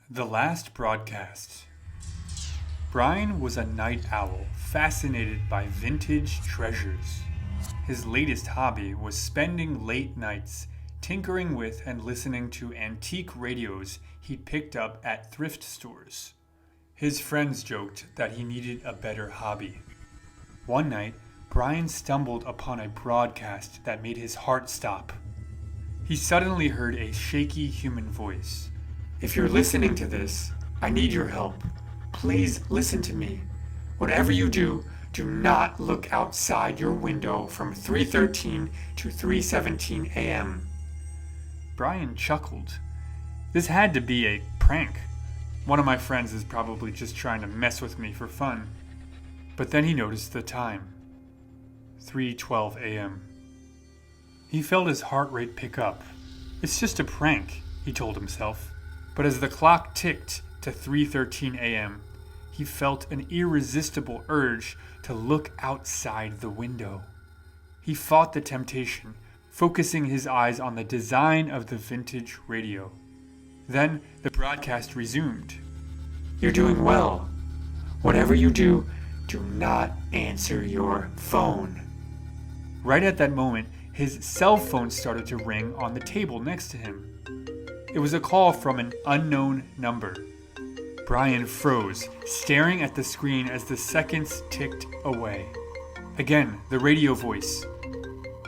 The Last Broadcast. Brian was a night owl fascinated by vintage treasures. His latest hobby was spending late nights tinkering with and listening to antique radios he'd picked up at thrift stores. His friends joked that he needed a better hobby. One night, Brian stumbled upon a broadcast that made his heart stop. He suddenly heard a shaky human voice. If you're listening to this, I need your help. Please listen to me. Whatever you do, do not look outside your window from 3:13 to 3:17 a.m. Brian chuckled. This had to be a prank. One of my friends is probably just trying to mess with me for fun. But then he noticed the time. 3:12 a.m. He felt his heart rate pick up. It's just a prank, he told himself. But as the clock ticked to 3:13 a.m., he felt an irresistible urge to look outside the window. He fought the temptation, focusing his eyes on the design of the vintage radio. Then the broadcast resumed. You're doing well. Whatever you do, do not answer your phone. Right at that moment, his cell phone started to ring on the table next to him. It was a call from an unknown number. Brian froze, staring at the screen as the seconds ticked away. Again, the radio voice.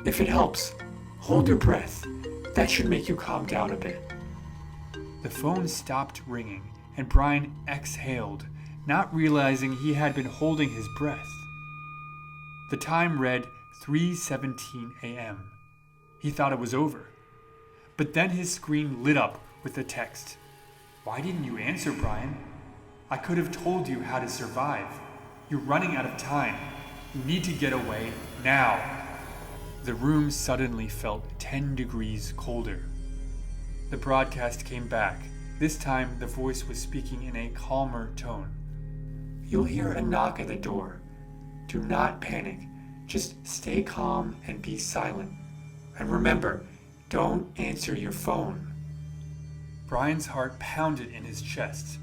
If it helps, hold your breath. That should make you calm down a bit. The phone stopped ringing, and Brian exhaled, not realizing he had been holding his breath. The time read 3:17 a.m. He thought it was over. But then his screen lit up with the text. Why didn't you answer, Brian? I could have told you how to survive. You're running out of time. You need to get away now. The room suddenly felt 10 degrees colder. The broadcast came back. This time the voice was speaking in a calmer tone. You'll hear a knock at the door. Do not panic. Just stay calm and be silent. And remember, don't answer your phone. Brian's heart pounded in his chest.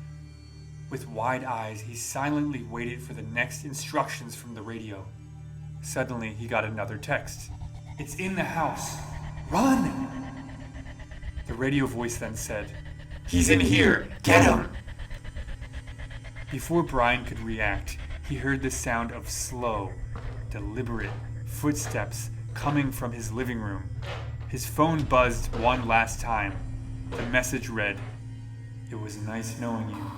With wide eyes, he silently waited for the next instructions from the radio. Suddenly, he got another text. It's in the house. Run! The radio voice then said, He's in here. Get him! Before Brian could react, he heard the sound of slow, deliberate footsteps coming from his living room. His phone buzzed one last time. The message read, It was nice knowing you.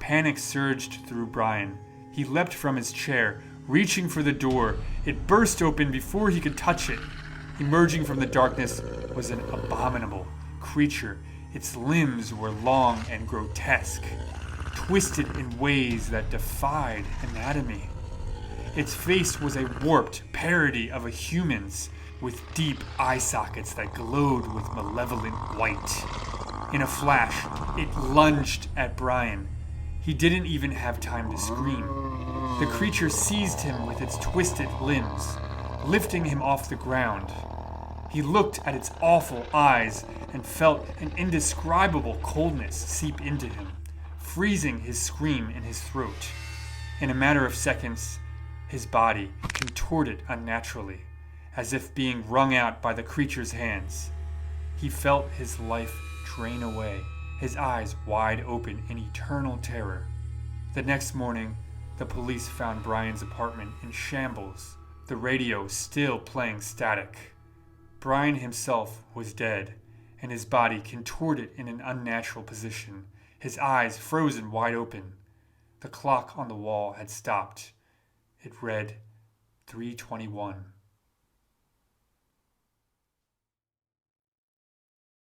Panic surged through Brian. He leapt from his chair, reaching for the door. It burst open before he could touch it. Emerging from the darkness was an abominable creature. Its limbs were long and grotesque, twisted in ways that defied anatomy. Its face was a warped parody of a human's, with deep eye sockets that glowed with malevolent white. In a flash, it lunged at Brian. He didn't even have time to scream. The creature seized him with its twisted limbs, lifting him off the ground. He looked at its awful eyes and felt an indescribable coldness seep into him, freezing his scream in his throat. In a matter of seconds, his body contorted unnaturally, as if being wrung out by the creature's hands. He felt his life drain away, his eyes wide open in eternal terror. The next morning, the police found Brian's apartment in shambles, the radio still playing static. Brian himself was dead, and his body contorted in an unnatural position, his eyes frozen wide open. The clock on the wall had stopped. It read 3:21.